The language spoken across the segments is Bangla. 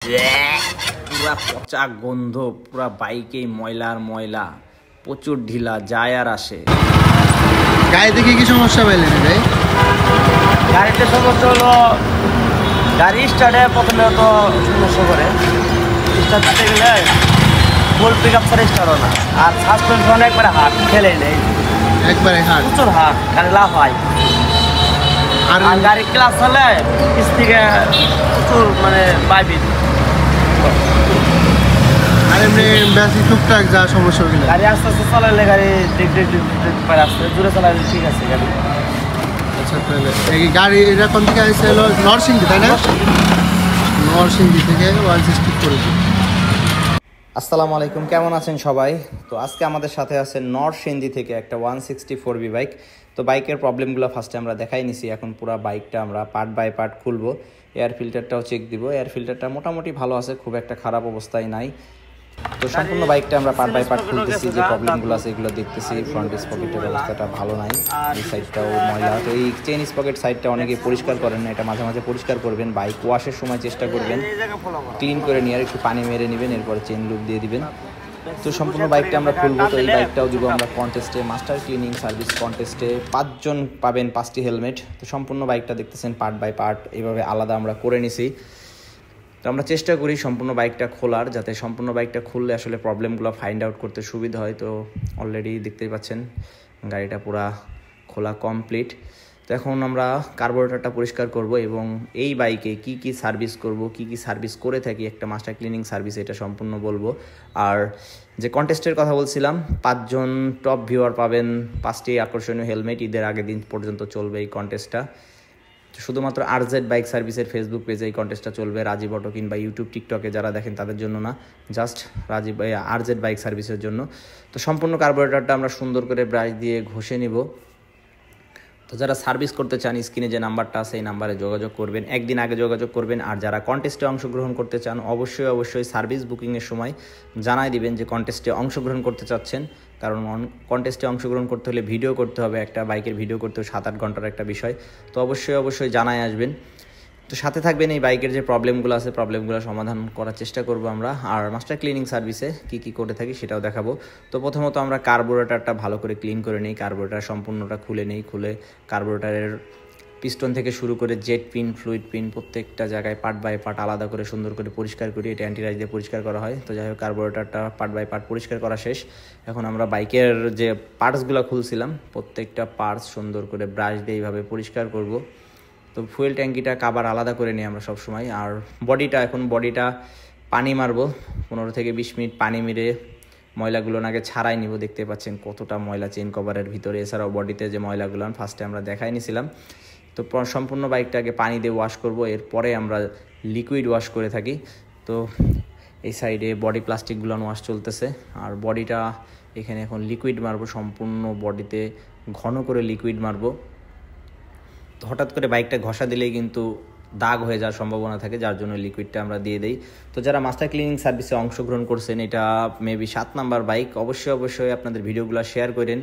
পুরা পচা গন্ধ, পুরা বাইকে ময়লার ময়লা, প্রচুর ঢিলা যায় আর আসে। গাড়ি দেখে কি সমস্যা পাইলেন ভাই? গাড়িতে সমস্যা হলো গাড়ি স্টার্টে প্রথমে তো সমস্যা করে, স্টার্ট দিতে গেলে ফুল পিক আপ করে স্টার্ট হয় না, আর সাসপেনশন একবারে হাট খেলে নেই, একবারে হাট প্রচুর হাট, গাড়ি লাভ হয়। আর গাড়ি ক্লাস হলে পিছ থেকে প্রচুর মানে বাইবিট। আর এমনি বেশি টুকটাক যা সমস্যা হইলে গাড়ি আস্তে আস্তে চালালে গাড়ি আস্তে জোরে চালালে ঠিক আছে গাড়ি। আচ্ছা, তাহলে এই গাড়ি এটা কোন থেকে আসছে? হলো নরসিংদী, তাই না? নরসিংদী থেকে 160 করেছি। আসসালামু আলাইকুম, কেমন আছেন সবাই? তো আজকে আমাদের সাথে আছে নরসিংদী থেকে একটা 164B বাইক। তো বাইকের প্রবলেমগুলো ফার্স্টে আমরা দেখাই নিছি। এখন পুরো বাইকটা আমরা পার্ট বাই পার্ট খুলবো, এয়ার ফিল্টারটাও চেক দিব। এয়ার ফিল্টারটা মোটামুটি ভালো আছে, খুব একটা খারাপ অবস্থায় নাই। তো সম্পূর্ণ বাইকটা আমরা পার্ট বাই পার্ট খুলতেছি, যে প্রবলেমগুলো আছে এগুলো দেখতেছি। ফ্রন্ট স্পকেটের অবস্থাটা ভালো নাই, এই সাইডটাও ময়লা। তো এই চেইন স্পকেট সাইডটা অনেকে পরিষ্কার করেন না, এটা মাঝে মাঝে পরিষ্কার করবেন। বাইক ওয়াশের সময় চেষ্টা করবেন ক্লিন করে নিয়ে, আর একটু পানি মেরে নেবেন, এরপর চেইন লুপ দিয়ে দিবেন। তো সম্পূর্ণ বাইকটা আমরা খুলবো। তো এই বাইকটাও দিব আমরা কন্টেস্টে, মাস্টার ক্লিনিং সার্ভিস কন্টেস্টে। 5 জন পাবেন 5টি হেলমেট। তো সম্পূর্ণ বাইকটা দেখতেছেন পার্ট বাই পার্ট এইভাবে আলাদা আমরা করে নিছি। তো আমরা চেষ্টা করি সম্পূর্ণ বাইকটা খোলার, যাতে সম্পূর্ণ বাইকটা খুললে আসলে প্রবলেমগুলো ফাইন্ড আউট করতে সুবিধা হয়। তো অলরেডি দেখতেই পাচ্ছেন গাড়িটা পুরা খোলা কমপ্লিট। তো এখন আমরা কার্বোরেটরটা পরিষ্কার করব এবং এই বাইকে কি কি সার্ভিস করব, কি কি সার্ভিস করে থাকি একটা মাস্টার ক্লিনিং সার্ভিস, এটা সম্পূর্ণ বলবো। আর যে কন্টেস্টের কথা বলছিলাম, 5 জন টপ ভিউয়ার পাবেন 5টি আকর্ষণীয় হেলমেট। ঈদের আগের দিন পর্যন্ত চলবে এই কন্টেস্টটা। শুধুমাত্র আরজেড বাইক সার্ভিসের ফেসবুক পেজে এই কন্টেস্টটা চলবে। রাজীব অটো কিংবা ইউটিউব টিকটকে যারা দেখেন তাদের জন্য না, জাস্ট আরজেড বাইক সার্ভিসের জন্য। তো সম্পূর্ণ কার্বোরেটরটা আমরা সুন্দর করে ব্রাশ দিয়ে ঘষে নিব। তো যারা সার্ভিস করতে চান, স্ক্রিনে যে নাম্বারটা আছে এই নাম্বারে যোগাযোগ করবেন, একদিন আগে যোগাযোগ করবেন। আর যারা কন্টেস্টে অংশগ্রহণ করতে চান, অবশ্যই সার্ভিস বুকিংয়ের সময় জানাই দিবেন যে কন্টেস্টে অংশগ্রহণ করতে চাচ্ছেন। কারণ কন্টেস্টে অংশগ্রহণ করতে হলে ভিডিও করতে হবে, একটা বাইকের ভিডিও করতে হবে, 7-8 ঘন্টার একটা বিষয়। তো অবশ্যই জানাই আসবেন। তো সাথে থাকবেন, এই বাইকের যে প্রবলেমগুলো আছে প্রবলেমগুলো সমাধান করার চেষ্টা করব আমরা। আর মাস্টার ক্লিনিং সার্ভিসে কি কি করে থাকি সেটাও দেখাবো। তো প্রথমত আমরা কার্বোরেটরটা ভালো করে ক্লিন করে নিই, কার্বোরেটর সম্পূর্ণটা খুলে নিই। খুলে কার্বোরেটরের পিস্টন থেকে শুরু করে জেট পিন, ফ্লুইড পিন, প্রত্যেকটা জায়গায় পার্ট বাই পার্ট আলাদা করে সুন্দর করে পরিষ্কার করি। এটা অ্যান্টিরাইজ দিয়ে পরিষ্কার করা হয়। তো যাই হোক, কার্বোরেটরটা পার্ট বাই পার্ট পরিষ্কার করা শেষ। এখন আমরা বাইকের যে পার্টসগুলো খুলছিলাম প্রত্যেকটা পার্টস সুন্দর করে ব্রাশ দিয়ে এইভাবে পরিষ্কার করব। তো ফুয়েল ট্যাঙ্কিটা কাবার আলাদা করে নিই আমরা সবসময়। আর বডিটা পানি মারবো, 15 থেকে 20 মিনিট পানি মেরে ময়লাগুলো আগে ছাড়াই নিব। দেখতে পাচ্ছেন কতটা ময়লা চেইন কভারের ভিতরে। এছাড়াও বডিতে যে ময়লাগুলো ফার্স্টে আমরা দেখাই নিয়েছিলাম। তো সম্পূর্ণ বাইকটাকে পানি দিয়ে ওয়াশ করব, এরপরে আমরা লিকুইড ওয়াশ করে থাকি। তো এই সাইডে বডি প্লাস্টিকগুলো ওয়াশ চলতেছে, আর বডিটা এখানে এখন লিকুইড মারবো। সম্পূর্ণ বডিতে ঘন করে লিকুইড মারবো। তো হঠাৎ করে বাইকটা ঘষা দিলেই কিন্তু দাগ হয়ে যাওয়ার সম্ভাবনা থাকে, যার জন্য লিকুইডটা আমরা দিয়ে দিই। তো যারা মাস্টার ক্লিনিং সার্ভিসে অংশগ্রহণ করছেন, এটা মেবি 7 নাম্বার বাইক, অবশ্যই আপনাদের ভিডিওগুলো শেয়ার করেন।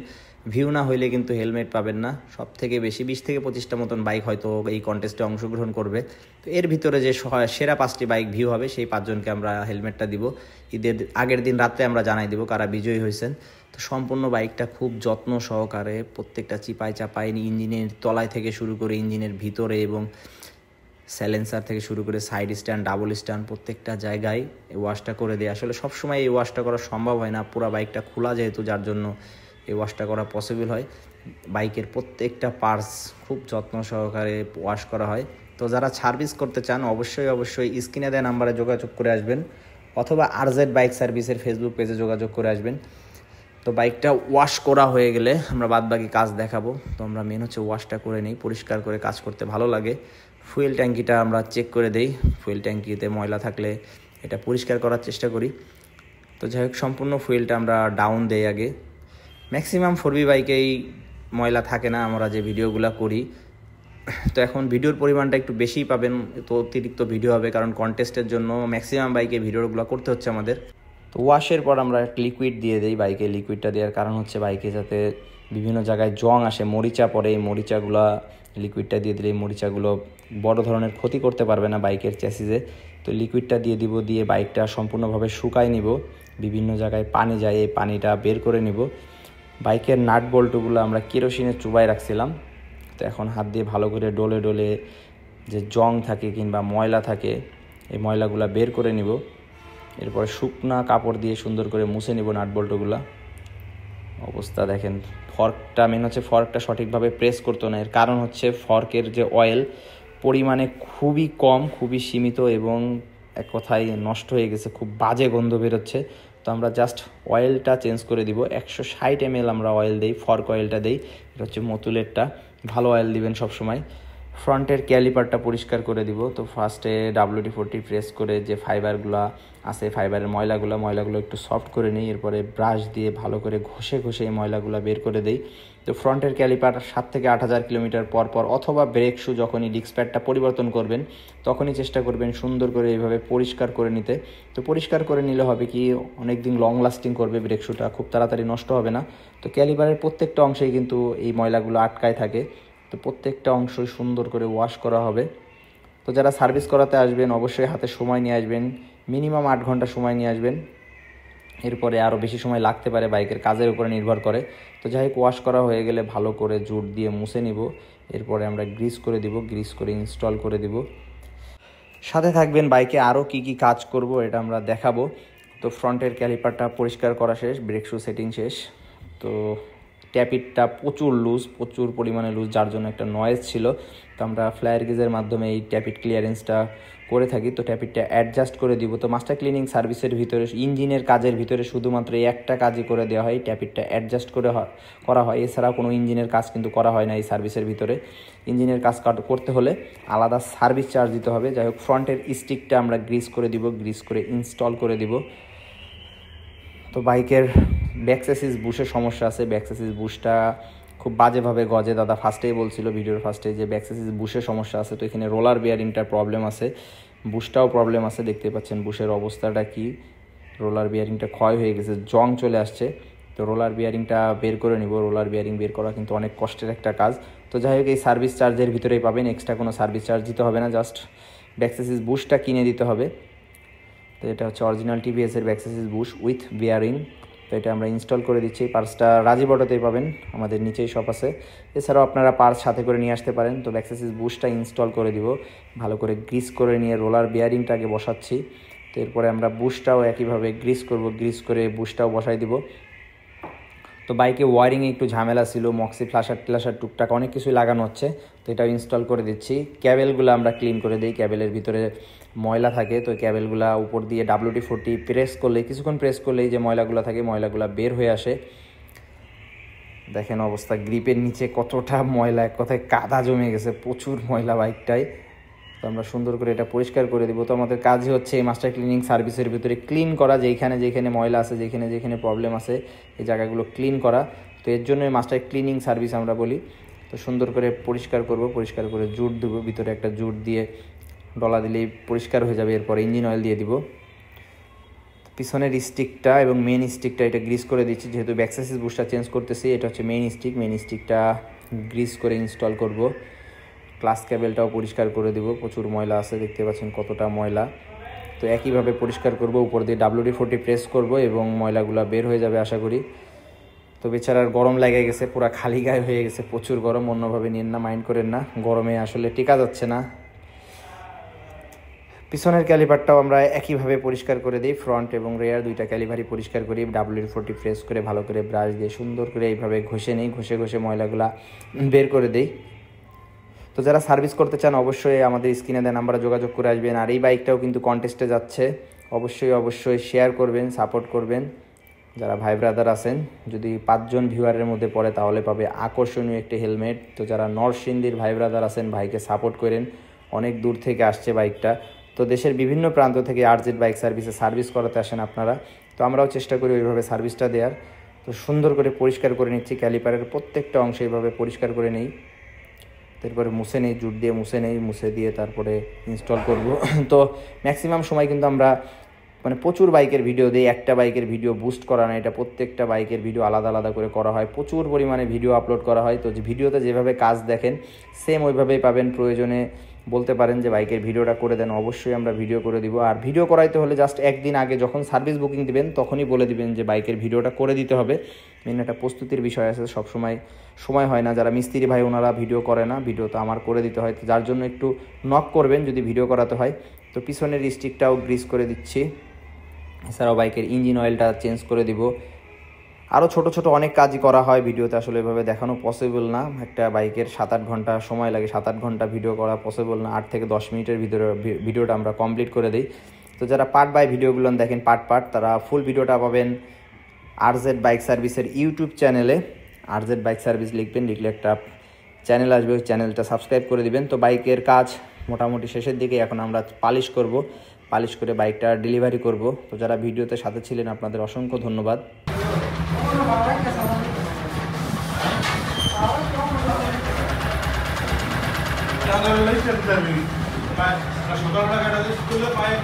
ভিউ না হইলে কিন্তু হেলমেট পাবেন না। সব থেকে বেশি 20 থেকে 25টা মতন বাইক হয়তো এই কন্টেস্টে অংশগ্রহণ করবে। তো এর ভিতরে যে সেরা 5টি বাইক ভিউ হবে, সেই 5 জনকে আমরা হেলমেটটা দিব। ঈদের আগের দিন রাত্রে আমরা জানাই দিব কারা বিজয়ী হয়েছেন। তো সম্পূর্ণ বাইকটা খুব যত্ন সহকারে প্রত্যেকটা চিপাই চাপাই, ইঞ্জিনের তলায় থেকে শুরু করে ইঞ্জিনের ভিতরে এবং সাইলেন্সার থেকে শুরু করে সাইড স্ট্যান্ড, ডাবল স্ট্যান্ড, প্রত্যেকটা জায়গায় এই ওয়াশটা করে দেয়। আসলে সবসময় এই ওয়াশটা করা সম্ভব হয় না, পুরো বাইকটা খোলা যেহেতু, যার জন্য এই ওয়াশটা করা পসিবল হয়। বাইকের প্রত্যেকটা পার্টস খুব যত্ন সহকারে ওয়াশ করা হয়। তো যারা সার্ভিস করতে চান অবশ্যই স্ক্রিনে দেওয়া নাম্বারে যোগাযোগ করে আসবেন, অথবা আরজেড বাইক সার্ভিসের ফেসবুক পেজে যোগাযোগ করে আসবেন। তো বাইকটা ওয়াশ করা হয়ে গেলে আমরা বাদবাকি কাজ দেখাবো। তো আমরা মেন হচ্ছে ওয়াশটা করে নিই, পরিষ্কার করে কাজ করতে ভালো লাগে। ফুয়েল ট্যাঙ্কিটা আমরা চেক করে দেই, ফুয়েল ট্যাঙ্কিতে ময়লা থাকলে এটা পরিষ্কার করার চেষ্টা করি। তো যাই হোক, সম্পূর্ণ ফুয়েলটা আমরা ডাউন দেই আগে। ম্যাক্সিমাম 4B বাইকেই ময়লা থাকে না, আমরা যে ভিডিওগুলো করি। তো এখন ভিডিওর পরিমাণটা একটু বেশিই পাবেন, তো অতিরিক্ত ভিডিও হবে, কারণ কন্টেস্টের জন্য ম্যাক্সিমাম বাইকে ভিডিওগুলো করতে হচ্ছে আমাদের। তো ওয়াশের পর আমরা একটা লিকুইড দিয়ে দিই বাইকে। লিকুইডটা দেওয়ার কারণ হচ্ছে বাইকে যাতে বিভিন্ন জায়গায় জং আসে, মরিচা পড়ে, এই মরিচাগুলো লিকুইডটা দিয়ে দিলে এই মরিচাগুলো বড় ধরনের ক্ষতি করতে পারবে না বাইকের চ্যাসিসে। তো তো লিকুইডটা দিয়ে দিব, দিয়ে বাইকটা সম্পূর্ণভাবে শুকায় নিব, বিভিন্ন জায়গায় পানি যায়, এই পানিটা বের করে নিব। বাইকের নাট বল্টুগুলো আমরা কেরোসিনে চুবাই রাখছিলাম, তো এখন হাত দিয়ে ভালো করে ডলে ডলে যে জং থাকে কিংবা ময়লা থাকে এই ময়লাগুলো বের করে নিব। এরপরে শুকনা কাপড় দিয়ে সুন্দর করে মুছে নিব নাট বল্টুগুলো। অবস্থা দেখেন, ফর্কটা মেন হচ্ছে ফর্কটা সঠিকভাবে প্রেস করতো না, এর কারণ হচ্ছে ফর্কের যে অয়েল পরিমাণে খুবই কম, খুবই সীমিত এবং এক কথায় নষ্ট হয়ে গেছে, খুব বাজে গন্ধ বেরোচ্ছে। তো আমরা জাস্ট অয়েলটা চেঞ্জ করে দিব। 160 ml আমরা অয়েল দিই, ফর্ক অয়েলটা দিই, এটা হচ্ছে মতুলেরটা, ভালো অয়েল দিবেন সবসময়। ফ্রন্টের ক্যালিপারটা পরিষ্কার করে দিব। তো ফার্স্টে WD-40 প্রেস করে যে ফাইবারগুলো আছে, ফাইবারের ময়লাগুলো একটু সফট করে নিই, এরপরে ব্রাশ দিয়ে ভালো করে ঘষে ঘষে এই ময়লাগুলো বের করে দেই। তো ফ্রন্টের ক্যালিপার 7 থেকে 8,000 কিলোমিটার পর পর অথবা ব্রেক শু যখনই ডিস্ক প্যাডটা পরিবর্তন করবেন তখনই চেষ্টা করবেন সুন্দর করে এইভাবে পরিষ্কার করে নিতে। তো পরিষ্কার করে নিলে হবে কি, অনেক দিন লং লাস্টিং করবে, ব্রেক শুটা খুব তাড়াতাড়ি নষ্ট হবে না। তো ক্যালিপারের প্রত্যেকটা অংশেই কিন্তু এই ময়লাগুলো আটকায় থাকে, তো প্রত্যেকটা অংশই সুন্দর করে ওয়াশ করা হবে। তো যারা সার্ভিস করাতে আসবেন অবশ্যই হাতে সময় নিয়ে আসবেন, মিনিমাম 8 ঘন্টা সময় নিয়ে আসবেন, এরপরে আরও বেশি সময় লাগতে পারে, বাইকের কাজের উপরে নির্ভর করে। তো যাই হোক, ওয়াশ করা হয়ে গেলে ভালো করে জুট দিয়ে মুছে নিব, এরপরে আমরা গ্রিস করে দিব, গ্রিস করে ইনস্টল করে দিব। সাথে থাকবেন, বাইকে আরও কি কি কাজ করব এটা আমরা দেখাবো। তো ফ্রন্টের ক্যালিপারটা পরিষ্কার করা শেষ, ব্রেক শু সেটিং শেষ। তো ট্যাপিটটা প্রচুর পরিমাণে লুজ, যার জন্য একটা নয়েজ ছিল। তো আমরা ফ্লায়ার গেজের মাধ্যমে এই ট্যাপিট ক্লিয়ারেন্সটা করে থাকি। তো ট্যাপিটটা অ্যাডজাস্ট করে দিব। তো মাস্টার ক্লিনিং সার্ভিসের ভিতরে ইঞ্জিনের কাজের ভিতরে শুধুমাত্র এই একটা কাজই করে দেওয়া হয়, ট্যাপিটটা অ্যাডজাস্ট করা হয়। এছাড়া কোনো ইঞ্জিনের কাজ কিন্তু করা হয় না এই সার্ভিসের ভিতরে। ইঞ্জিনের কাজ করতে হলে আলাদা সার্ভিস চার্জ দিতে হবে। যাই হোক, ফ্রন্টের স্টিকটা আমরা গ্রিস করে দিব, গ্রিস করে ইনস্টল করে দিব। তো বাইকের ব্যাকসেসিস বুশের সমস্যা আছে, ব্যাকসেসিস বুশটা খুব বাজেভাবে গজে। দাদা ফার্স্টেই বলছিল ভিডিওর ফার্স্টে যে ব্যাকসেসিস বুশের সমস্যা আছে। তো এখানে রোলার বিয়ারিংটার প্রবলেম আছে, বুশটাও প্রবলেম আছে। দেখতে পাচ্ছেন বুশের অবস্থাটা কি, রোলার বিয়ারিংটা ক্ষয় হয়ে গেছে, জং চলে আসছে। তো রোলার বিয়ারিংটা বের করে নিব। রোলার বিয়ারিং বের করা কিন্তু অনেক কষ্টের একটা কাজ। তো যাই হোক, এই সার্ভিস চার্জের ভিতরেই পাবেন, এক্সট্রা কোনো সার্ভিস চার্জ দিতে হবে না, জাস্ট ব্যাকসেসিস বুশটা কিনে দিতে হবে। তো এটা হচ্ছে অরিজিনাল টিভিএসের ব্যাকসেসিস বুশ উইথ বিয়ারিং। তো এটা আমরা ইনস্টল করে দিচ্ছি। পার্টসটা রাজীব অটোতেই পাবেন, আমাদের নিচেই শপ আছে। এছাড়াও আপনারা পার্টস সাথে করে নিয়ে আসতে পারেন। তো ব্যাকসেসিস বুশটা ইনস্টল করে দিব, ভালো করে গ্রিস করে নিয়ে রোলার বিয়ারিংটাকে বসাচ্ছি। তো এরপরে আমরা বুশটাও একইভাবে গ্রিস করব, গ্রিস করে বুশটাও বসাই দিব। তো বাইকে ওয়ারিংয়ে একটু ঝামেলা ছিল, মক্সি ফ্ল্যাশার টুকটাক অনেক কিছুই লাগানো হচ্ছে। তো এটাও ইনস্টল করে দিচ্ছি। ক্যাবেলগুলো আমরা ক্লিন করে দিই, ক্যাবেলের ভিতরে ময়লা থাকে। তো ক্যাবেলগুলো উপর দিয়ে WD-40 প্রেস করলে, কিছুক্ষণ প্রেস করলেই যে ময়লাগুলো থাকে ময়লাগুলো বের হয়ে আসে। দেখেন অবস্থা, গ্রিপের নিচে কতটা ময়লা, এক কথায় কাদা জমে গেছে, প্রচুর ময়লা বাইকটায়। তো আমরা সুন্দর করে এটা পরিষ্কার করে দেবো। তো আমাদের কাজই হচ্ছে এই মাস্টার ক্লিনিং সার্ভিসের ভিতরে ক্লিন করা, যেখানে ময়লা আছে, যেখানে প্রবলেম আছে এই জায়গাগুলো ক্লিন করা। তো এর জন্য মাস্টার ক্লিনিং সার্ভিস আমরা বলি। তো সুন্দর করে পরিষ্কার করব, পরিষ্কার করে জুট দেবো, ভিতরে একটা জুট দিয়ে ডলা দিলেই পরিষ্কার হয়ে যাবে। এরপর ইঞ্জিন অয়েল দিয়ে দিব। পিছনের স্টিকটা এবং মেন স্টিকটা এটা গ্রিস করে দিচ্ছি, যেহেতু ব্যাকসেসিস বুশটা চেঞ্জ করতেছি। এটা হচ্ছে মেন স্টিকটা গ্রিস করে ইনস্টল করব। ক্লাস কেবেলটাও পরিষ্কার করে দিব, প্রচুর ময়লা আছে, দেখতে পাচ্ছেন কতটা ময়লা। তো একইভাবে পরিষ্কার করব, উপর দিয়ে WD-40 প্রেস করব এবং ময়লাগুলো বের হয়ে যাবে আশা করি। তো বেচারার গরম লেগে গেছে, পুরো খালি গায়ে হয়ে গেছে, প্রচুর গরম, অন্যভাবে নিন না, মাইন্ড করেন না, গরমে আসলে টেকা যাচ্ছে না। পিছনের ক্যালিপারটাও আমরা একইভাবে পরিষ্কার করে দিই, ফ্রন্ট এবং রেয়ার দুইটা ক্যালিপারই পরিষ্কার করি। WD-40 প্রেস করে ভালো করে ব্রাশ দিয়ে সুন্দর করে এইভাবে ঘষে নিই, ঘষে ময়লাগুলা বের করে দিই। তো যারা সার্ভিস করতে চান অবশ্যই আমাদের স্ক্রিনে দেওয়া নাম্বারে যোগাযোগ করে আসবেন। আর এই বাইকটাও কিন্তু কন্টেস্টে যাচ্ছে, অবশ্যই শেয়ার করবেন, সাপোর্ট করবেন। যারা ভাই ব্রাদার আছেন, যদি 5 জন ভিউয়ারের মধ্যে পড়ে তাহলে পাবে আকর্ষণীয় একটি হেলমেট। তো যারা নরসিংদীর ভাই ব্রাদার আছেন, ভাইকে সাপোর্ট করেন, অনেক দূর থেকে আসছে বাইকটা। তো দেশের বিভিন্ন প্রান্ত থেকে RZ বাইক সার্ভিসে সার্ভিস করাতে আসেন আপনারা। তো আমরাও চেষ্টা করি ওইভাবে সার্ভিসটা দেওয়ার। তো সুন্দর করে পরিষ্কার করে নিচ্ছি, ক্যালিপারের প্রত্যেকটা অংশে এইভাবে পরিষ্কার করে নেই। তারপরে মুছে নেই, জুট দিয়ে মুছে দিয়ে তারপরে ইনস্টল করব। তো ম্যাক্সিমাম সময় কিন্তু আমরা প্রচুর বাইকের ভিডিও দিই, একটা বাইকের ভিডিও বুস্ট করা না, এটা প্রত্যেকটা বাইকের ভিডিও আলাদা করে করা হয়, প্রচুর পরিমাণে ভিডিও আপলোড করা হয়। তো ভিডিওতে যেভাবে কাজ দেখেন সেম ওইভাবেই পাবেন। প্রয়োজনে বলতে পারেন যে বাইকের ভিডিওটা করে দেন, অবশ্যই আমরা ভিডিও করে দিব। আর ভিডিও করাইতে হলে জাস্ট একদিন আগে যখন সার্ভিস বুকিং দিবেন তখনই বলে দিবেন যে বাইকের ভিডিওটা করে দিতে হবে। মেন একটা প্রস্তুতির বিষয় আছে, সময় হয় না, যারা মিস্ত্রি ভাই ওনারা ভিডিও করে না, ভিডিও তো আমার করে দিতে হয়, তো যার জন্য একটু নক করবেন যদি ভিডিও করাতে হয়। তো পিছনের স্টিকটাও গ্রিস করে দিচ্ছি, এছাড়াও বাইকের ইঞ্জিন অয়েলটা চেঞ্জ করে দিব। আরও ছোট ছোট অনেক কাজই করা হয়, ভিডিওতে আসলে এভাবে দেখানো পসিবল না। একটা বাইকের 7-8 ঘন্টা সময় লাগে, 7-8 ঘন্টা ভিডিও করা পসিবল না, 8 থেকে 10 মিনিটের ভিতরে ভিডিওটা আমরা কমপ্লিট করে দিই। তো যারা পার্ট বাই ভিডিওগুলো দেখেন পার্ট তারা ফুল ভিডিওটা পাবেন আরজেড বাইক সার্ভিসের ইউটিউব চ্যানেলে। আরজেড বাইক সার্ভিস লিখবেন, লিখলে একটা চ্যানেল আসবে, ওই চ্যানেলটা সাবস্ক্রাইব করে দিবেন। তো বাইকের কাজ মোটামুটি শেষের দিকে, এখন আমরা পালিশ করে বাইকটা ডেলিভারি করব। তো যারা ভিডিওতে সাথে ছিলেন আপনাদের অসংখ্য ধন্যবাদ। সকালবেলা গাড়ি স্কুলে পায়ে